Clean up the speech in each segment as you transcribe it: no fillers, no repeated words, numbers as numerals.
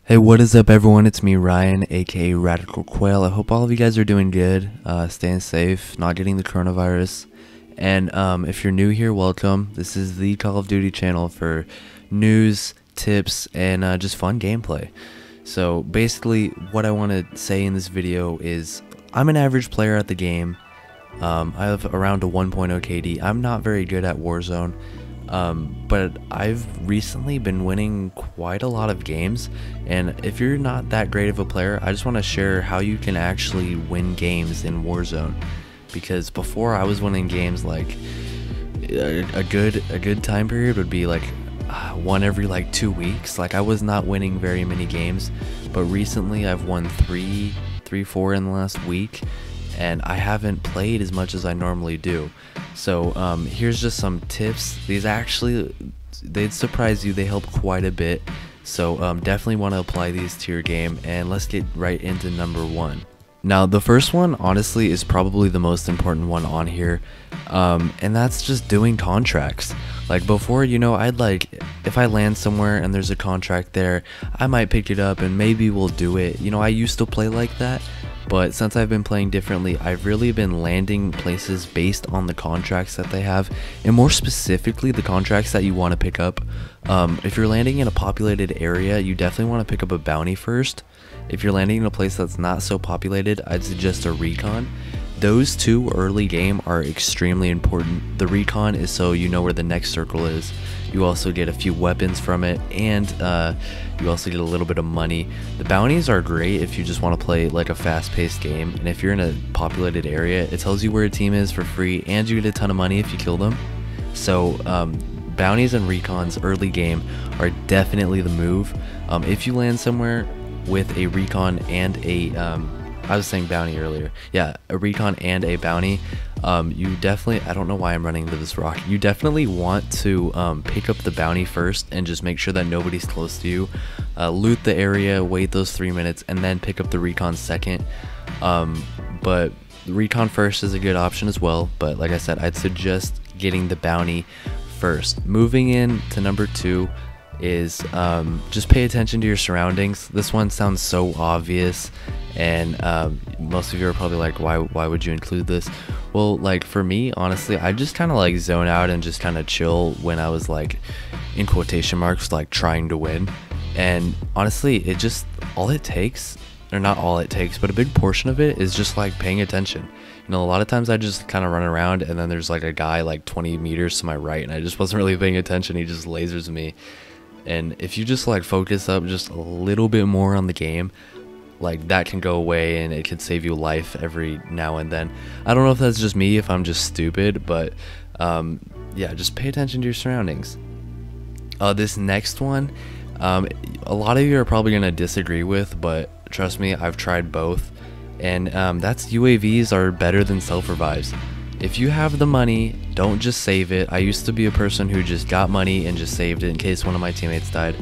Hey, what is up everyone? It's me, Ryan, aka RadicalQuail. I hope all of you guys are doing good, staying safe, not getting the coronavirus. And if you're new here, welcome. This is the Call of Duty channel for news, tips, and just fun gameplay. So basically, what I want to say in this video is I'm an average player at the game. I have around a 1.0 KD. I'm not very good at Warzone. But I've recently been winning quite a lot of games, and if you're not that great of a player, I just want to share how you can actually win games in Warzone. Because before, I was winning games like a good time period would be like one every like 2 weeks. Like I was not winning very many games, but recently I've won three, four in the last week, and I haven't played as much as I normally do. So here's just some tips. These actually, they'd surprise you. They help quite a bit. So definitely want to apply these to your game, and let's get right into number one. Now the first one honestly is probably the most important one on here, and that's just doing contracts. Like before, you know, I'd like, if I land somewhere and there's a contract there, I might pick it up and maybe we'll do it. You know, I used to play like that. But since I've been playing differently, I've really been landing places based on the contracts that they have, and more specifically the contracts that you want to pick up. If you're landing in a populated area, you definitely want to pick up a bounty first. If you're landing in a place that's not so populated, I'd suggest a recon. Those two early game are extremely important. The recon is so you know where the next circle is. You also get a few weapons from it, and you also get a little bit of money. The bounties are great if you just want to play like a fast-paced game, and if you're in a populated area, it tells you where a team is for free, and you get a ton of money if you kill them. So bounties and recons early game are definitely the move. If you land somewhere with a recon and a I was saying bounty earlier. Yeah, a recon and a bounty. You definitely, I don't know why I'm running into this rock. You definitely want to pick up the bounty first and just make sure that nobody's close to you. Loot the area, wait those 3 minutes, and then pick up the recon second. But the recon first is a good option as well. But like I said, I'd suggest getting the bounty first. Moving in to number two is just pay attention to your surroundings. This one sounds so obvious, and most of you are probably like, why would you include this? Well, like for me, honestly, I just kind of like zone out and just kind of chill when I was like, in quotation marks, like trying to win. And honestly, it just, all it takes, or not all it takes, but a big portion of it is just like paying attention. You know, a lot of times I just kind of run around, and then there's like a guy like 20 meters to my right, and I just wasn't really paying attention. He just lasers me. And if you just like focus up just a little bit more on the game, like that can go away, and it can save you life every now and then. I don't know if that's just me, if I'm just stupid, but yeah, just pay attention to your surroundings. This next one, a lot of you are probably gonna disagree with, but trust me, I've tried both, and that's UAVs are better than self-revives. If you have the money, don't just save it. I used to be a person who just got money and just saved it in case one of my teammates died.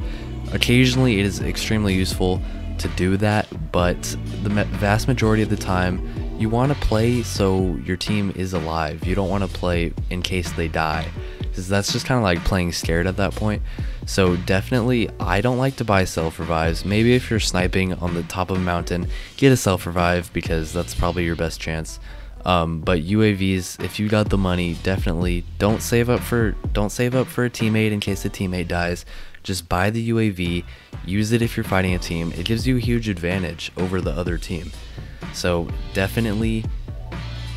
Occasionally it is extremely useful to do that, but the vast majority of the time you want to play so your team is alive. You don't want to play in case they die, because that's just kind of like playing scared at that point. So definitely, I don't like to buy self-revives. Maybe if you're sniping on the top of a mountain, get a self-revive, because that's probably your best chance. But UAVs, if you got the money, definitely don't save up for a teammate in case the teammate dies. Just buy the UAV, use it if you're fighting a team. It gives you a huge advantage over the other team. So definitely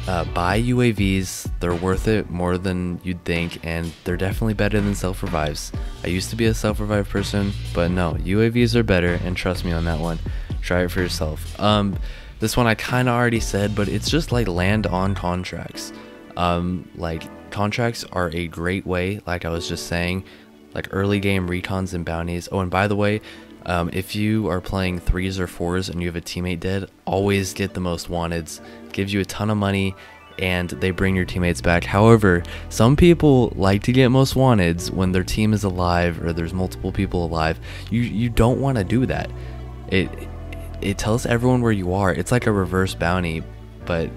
buy UAVs. They're worth it more than you'd think, and they're definitely better than self-revives. I used to be a self-revive person, but no, UAVs are better, and trust me on that one. Try it for yourself. This one I kind of already said, but it's just like land on contracts. Like contracts are a great way, like I was just saying, like early game recons and bounties. Oh, and by the way, if you are playing 3s or 4s and you have a teammate dead, always get the most wanteds. Gives you a ton of money, and they bring your teammates back. However, some people like to get most wanteds when their team is alive or there's multiple people alive. You don't want to do that. It tells everyone where you are. It's like a reverse bounty, but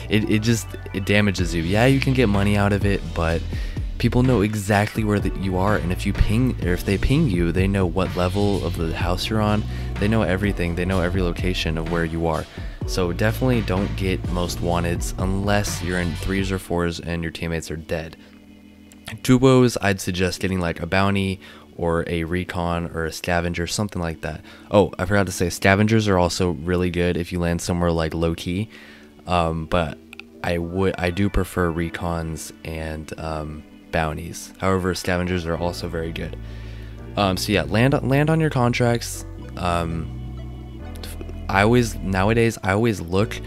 it damages you. Yeah, you can get money out of it, but people know exactly where you are, and if you ping, or if they ping you, they know what level of the house you're on. They know everything. They know every location of where you are. So definitely don't get most wanteds unless you're in 3s or 4s and your teammates are dead. Duos, I'd suggest getting like a bounty or a recon or a scavenger, something like that. Oh, I forgot to say, scavengers are also really good if you land somewhere like low key, but I do prefer recons and bounties. However, scavengers are also very good. So yeah, land on your contracts. Nowadays I always look,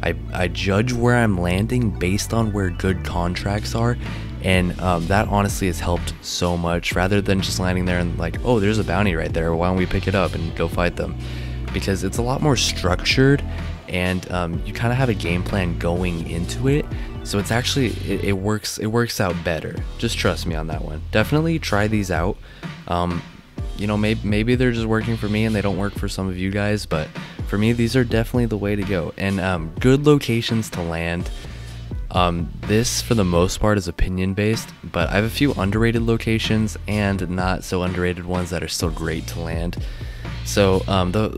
I judge where I'm landing based on where good contracts are, and that honestly has helped so much, rather than just landing there and like, oh, there's a bounty right there, why don't we pick it up and go fight them, because it's a lot more structured, and you kind of have a game plan going into it, so it's actually it works out better. Just trust me on that one. Definitely try these out. You know, maybe they're just working for me and they don't work for some of you guys, but for me these are definitely the way to go. And good locations to land. This for the most part is opinion based, but I have a few underrated locations and not so underrated ones that are still great to land. So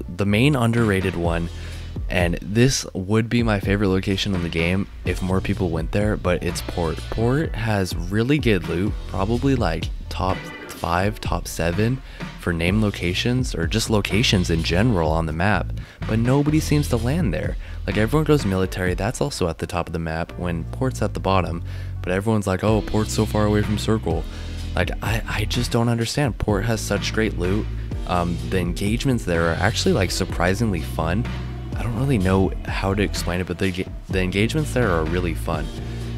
the main underrated one, and this would be my favorite location in the game if more people went there, but it's Port. Port has really good loot, probably like top 5, top 7 for named locations, or just locations in general on the map, but nobody seems to land there. Like, everyone goes military, that's also at the top of the map when Port's at the bottom, but everyone's like, oh, Port's so far away from circle. Like, I just don't understand. Port has such great loot. The engagements there are actually like surprisingly fun. I don't really know how to explain it, but the engagements there are really fun.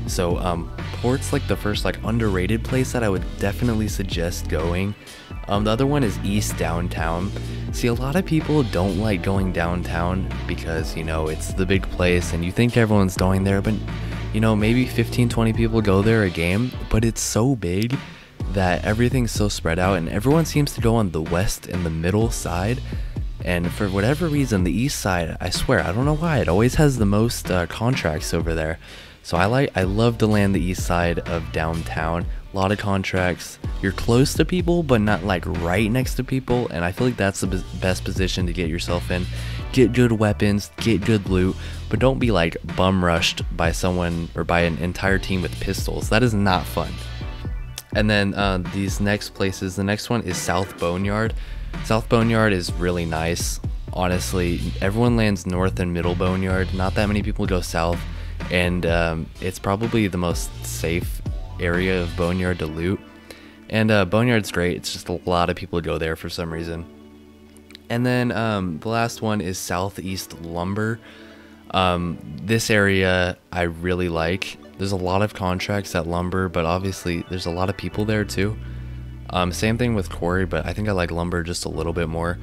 So Port's like the first like underrated place that I would definitely suggest going. The other one is East Downtown. See, a lot of people don't like going downtown because, you know, it's the big place and you think everyone's going there, but you know, maybe 15-20 people go there a game, but it's so big that everything's so spread out and everyone seems to go on the west and the middle side. And for whatever reason, the east side, I swear, I don't know why, it always has the most contracts over there. So I love to land the east side of downtown. A lot of contracts. You're close to people, but not like right next to people. And I feel like that's the best position to get yourself in. Get good weapons, get good loot, but don't be like bum rushed by someone or by an entire team with pistols. That is not fun. And then these next places, the next one is South Boneyard. South Boneyard is really nice. Honestly, everyone lands north and middle Boneyard. Not that many people go south. And it's probably the most safe area of Boneyard to loot. And Boneyard's great. It's just a lot of people go there for some reason. And then the last one is Southeast Lumber. This area I really like. There's a lot of contracts at Lumber, but obviously there's a lot of people there too. Same thing with Quarry, but I think I like Lumber just a little bit more.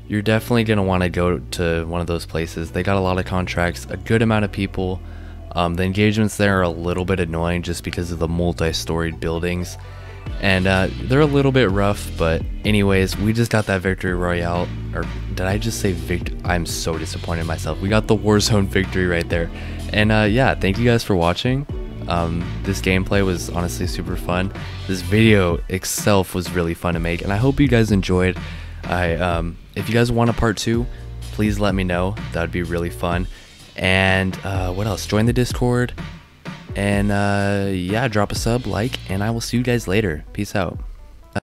You're definitely going to want to go to one of those places. They got a lot of contracts, a good amount of people. The engagements there are a little bit annoying just because of the multi-storied buildings. And they're a little bit rough, but anyways, we just got that victory royale. Or did I just say victory? I'm so disappointed in myself. We got the Warzone victory right there. And yeah, thank you guys for watching. This gameplay was honestly super fun. This video itself was really fun to make, and I hope you guys enjoyed. If you guys want a part 2, please let me know. That would be really fun. And what else? Join the Discord. And yeah, drop a sub, like, and I will see you guys later. Peace out.